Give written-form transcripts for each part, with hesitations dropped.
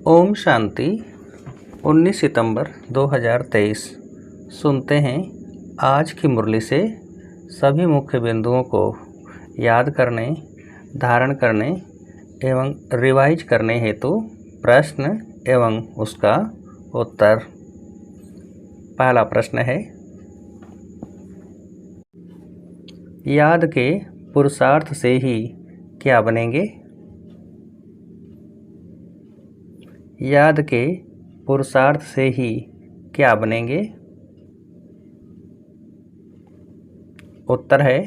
ओम शांति। 19 सितंबर 2023। सुनते हैं आज की मुरली से सभी मुख्य बिंदुओं को याद करने, धारण करने एवं रिवाइज करने हेतु प्रश्न एवं उसका उत्तर। पहला प्रश्न है, याद के पुरुषार्थ से ही क्या बनेंगे? याद के पुरुषार्थ से ही क्या बनेंगे? उत्तर है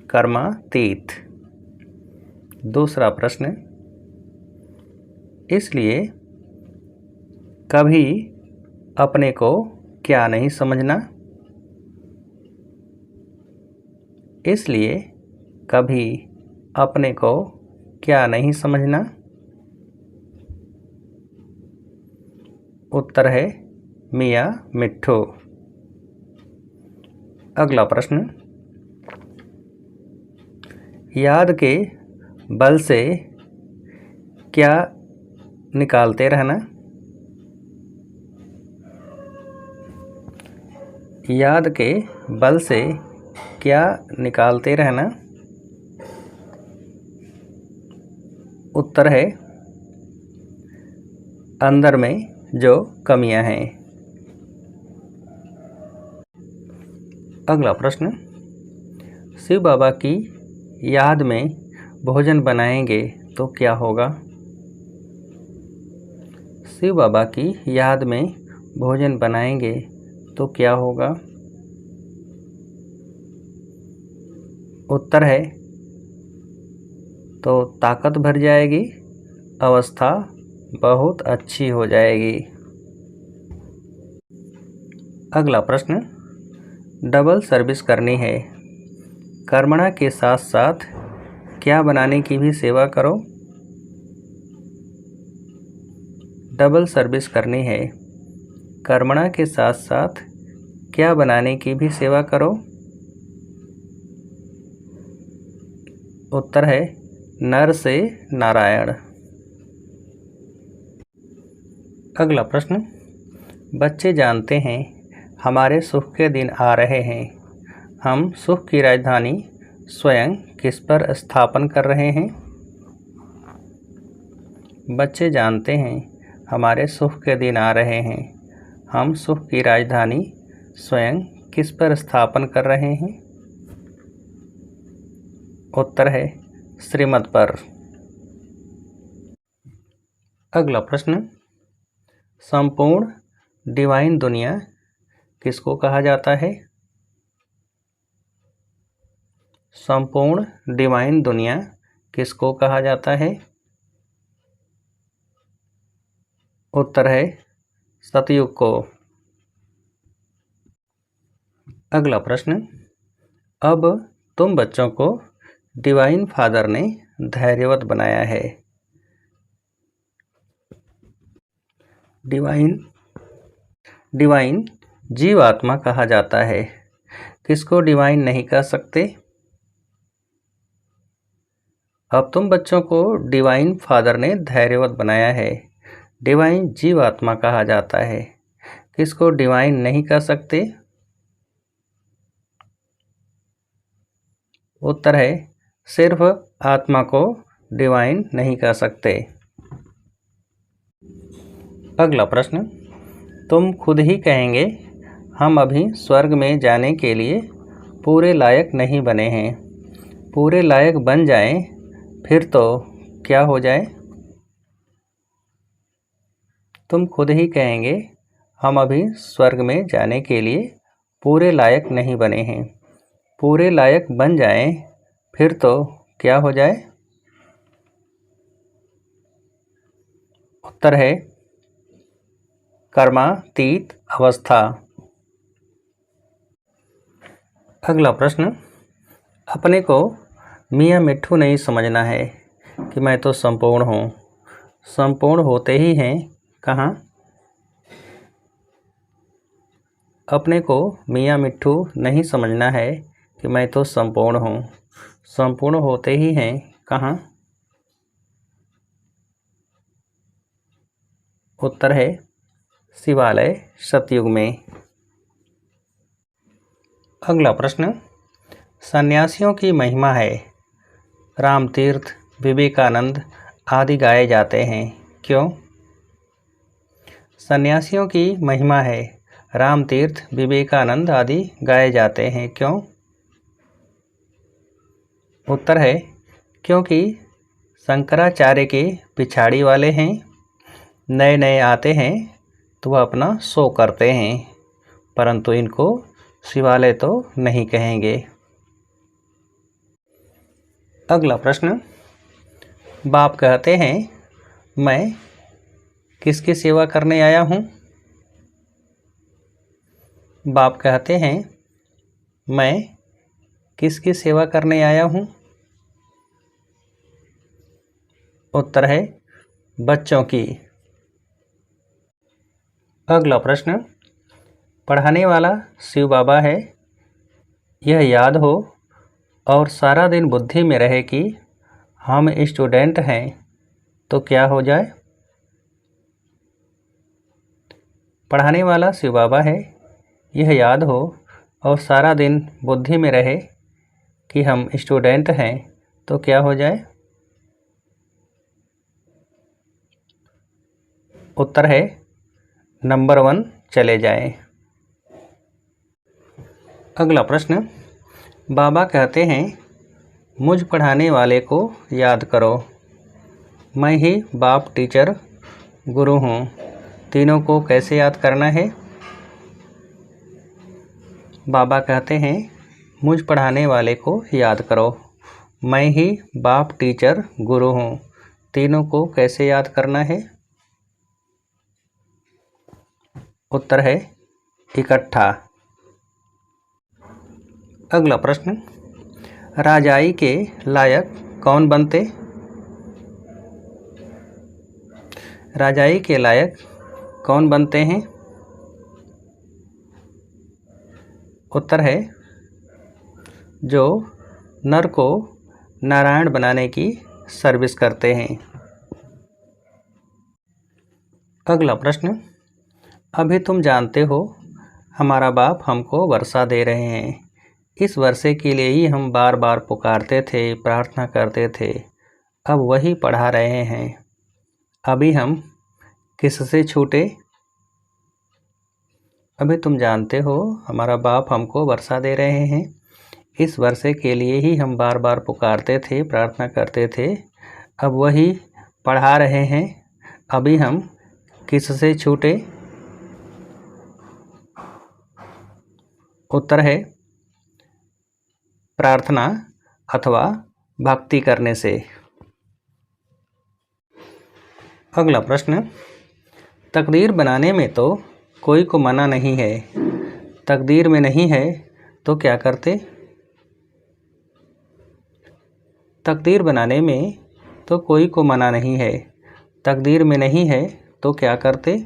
कर्मातीत। दूसरा प्रश्न, इसलिए कभी अपने को क्या नहीं समझना? इसलिए कभी अपने को क्या नहीं समझना? उत्तर है मियाँ मिट्ठू। अगला प्रश्न, याद के बल से क्या निकालते रहना? याद के बल से क्या निकालते रहना? उत्तर है अंदर में जो कमियां हैं। अगला प्रश्न, शिव बाबा की याद में भोजन बनाएंगे तो क्या होगा? शिव बाबा की याद में भोजन बनाएंगे तो क्या होगा? उत्तर है तो ताकत भर जाएगी, अवस्था बहुत अच्छी हो जाएगी। अगला प्रश्न, डबल सर्विस करनी है, कर्मणा के साथ साथ क्या बनाने की भी सेवा करो? डबल सर्विस करनी है, कर्मणा के साथ साथ क्या बनाने की भी सेवा करो? उत्तर है नर से नारायण। अगला प्रश्न, बच्चे जानते हैं हमारे सुख के दिन आ रहे हैं, हम सुख की राजधानी स्वयं किस पर स्थापन कर रहे हैं? बच्चे जानते हैं हमारे सुख के दिन आ रहे हैं, हम सुख की राजधानी स्वयं किस पर स्थापन कर रहे हैं? उत्तर है श्रीमत पर। अगला प्रश्न, संपूर्ण डिवाइन दुनिया किसको कहा जाता है? संपूर्ण डिवाइन दुनिया किसको कहा जाता है? उत्तर है सतयुग को। अगला प्रश्न, अब तुम बच्चों को डिवाइन फादर ने धैर्यवत बनाया है। डिवाइन जीवात्मा कहा जाता है, किसको डिवाइन नहीं कह सकते? अब तुम बच्चों को डिवाइन फादर ने धैर्यवत बनाया है, डिवाइन जीवात्मा कहा जाता है, किसको डिवाइन नहीं कह सकते? उत्तर है सिर्फ आत्मा को डिवाइन नहीं कह सकते। अगला प्रश्न, तुम खुद ही कहेंगे हम अभी स्वर्ग में जाने के लिए पूरे लायक नहीं बने हैं, पूरे लायक बन जाएं फिर तो क्या हो जाए? तुम खुद ही कहेंगे हम अभी स्वर्ग में जाने के लिए पूरे लायक नहीं बने हैं, पूरे लायक बन जाएं फिर तो क्या हो जाए? उत्तर है कर्मातीत अवस्था। अगला प्रश्न, अपने को मियाँ मिट्ठू नहीं समझना है कि मैं तो संपूर्ण हूँ, संपूर्ण होते ही हैं कहाँ? अपने को मियाँ मिट्ठू नहीं समझना है कि मैं तो संपूर्ण हूँ, संपूर्ण होते ही हैं कहाँ? उत्तर है शिवालय सतयुग में। अगला प्रश्न, सन्यासियों की महिमा है रामतीर्थ, विवेकानंद आदि गाए जाते हैं, क्यों? सन्यासियों की महिमा है रामतीर्थ, विवेकानंद आदि गाए जाते हैं, क्यों? उत्तर है क्योंकि शंकराचार्य के पिछाड़ी वाले हैं, नए नए आते हैं तो वह अपना शो करते हैं, परंतु इनको शिवालय तो नहीं कहेंगे। अगला प्रश्न, बाप कहते हैं मैं किसकी सेवा करने आया हूँ? बाप कहते हैं मैं किसकी सेवा करने आया हूँ? उत्तर है बच्चों की। अगला प्रश्न, पढ़ाने वाला शिव बाबा है, यह याद हो और सारा दिन बुद्धि में रहे कि हम स्टूडेंट हैं तो क्या हो जाए? पढ़ाने वाला शिव बाबा है, यह याद हो और सारा दिन बुद्धि में रहे कि हम स्टूडेंट हैं तो क्या हो जाए? उत्तर है नंबर 1 चले जाएं। अगला प्रश्न, बाबा कहते हैं मुझ पढ़ाने वाले को याद करो, मैं ही बाप, टीचर, गुरु हूँ, तीनों को कैसे याद करना है? बाबा कहते हैं मुझ पढ़ाने वाले को याद करो, मैं ही बाप, टीचर, गुरु हूँ, तीनों को कैसे याद करना है? उत्तर है इकट्ठा। अगला प्रश्न, राजाई के लायक कौन बनते? राजाई के लायक कौन बनते हैं? उत्तर है जो नर को नारायण बनाने की सर्विस करते हैं। अगला प्रश्न, अभी तुम जानते हो हमारा बाप हमको वर्षा दे रहे हैं, इस वर्षे के लिए ही हम बार बार पुकारते थे, प्रार्थना करते थे, अब वही पढ़ा रहे हैं, अभी हम किससे छूटे? अभी तुम जानते हो हमारा बाप हमको वर्षा दे रहे हैं, इस वर्षे के लिए ही हम बार बार पुकारते थे, प्रार्थना करते थे, अब वही पढ़ा रहे हैं, अभी हम किससे छूटे? उत्तर है प्रार्थना अथवा भक्ति करने से। अगला प्रश्न, तकदीर बनाने में तो कोई को मना नहीं है, तकदीर में नहीं है तो क्या करते? तकदीर बनाने में तो कोई को मना नहीं है, तकदीर में नहीं है तो क्या करते?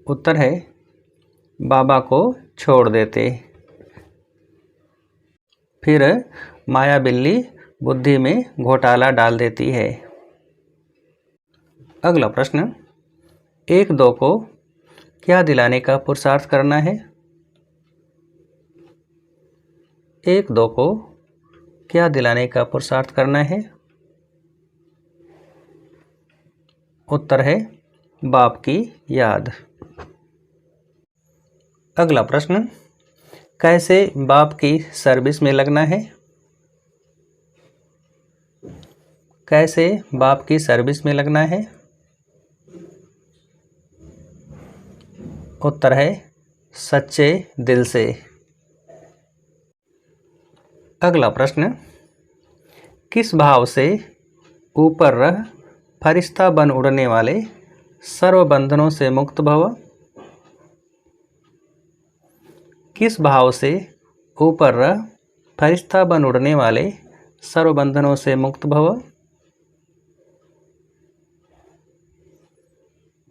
उत्तर है बाबा को छोड़ देते। फिर माया बिल्ली बुद्धि में घोटाला डाल देती है। अगला प्रश्न, 1-2 को क्या दिलाने का पुरुषार्थ करना है? 1-2 को क्या दिलाने का पुरुषार्थ करना है? उत्तर है बाप की याद। अगला प्रश्न, कैसे बाप की सर्विस में लगना है? कैसे बाप की सर्विस में लगना है? उत्तर है सच्चे दिल से। अगला प्रश्न, किस भाव से ऊपर रह फरिश्ता बन उड़ने वाले सर्व बंधनों से मुक्त भव? किस भाव से ऊपर रह फरिश्ता बन उड़ने वाले सर्व बंधनों से मुक्त भव?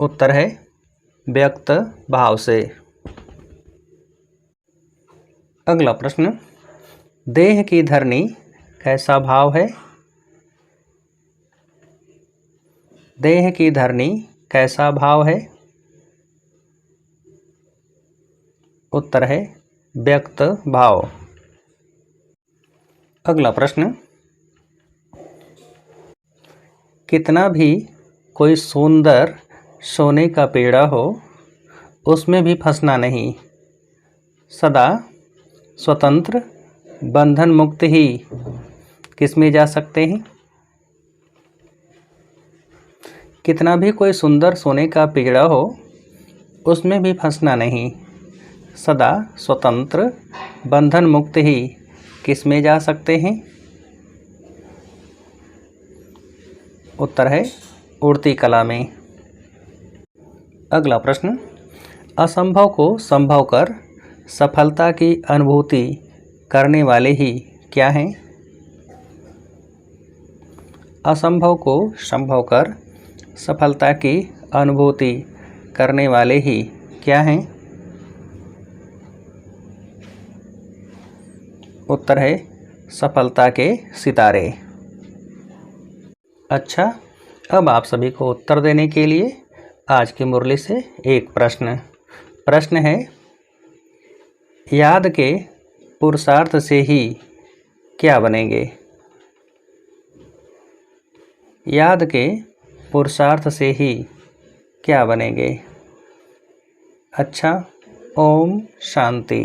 उत्तर है व्यक्त भाव से। अगला प्रश्न, देह की धरनी कैसा भाव है? देह की धरनी कैसा भाव है? उत्तर है व्यक्त भाव। अगला प्रश्न, कितना भी कोई सुंदर सोने का पेड़ा हो उसमें भी फंसना नहीं, सदा स्वतंत्र बंधन मुक्त ही किसमें जा सकते हैं? कितना भी कोई सुंदर सोने का पेड़ा हो उसमें भी फंसना नहीं, सदा स्वतंत्र बंधन मुक्त ही किसमें जा सकते हैं? उत्तर है उड़ती कला में। अगला प्रश्न, असंभव को संभव कर सफलता की अनुभूति करने वाले ही क्या हैं? असंभव को संभव कर सफलता की अनुभूति करने वाले ही क्या हैं? उत्तर है सफलता के सितारे। अच्छा, अब आप सभी को उत्तर देने के लिए आज की मुरली से एक प्रश्न है, याद के पुरुषार्थ से ही क्या बनेंगे? याद के पुरुषार्थ से ही क्या बनेंगे? अच्छा, ओम शांति।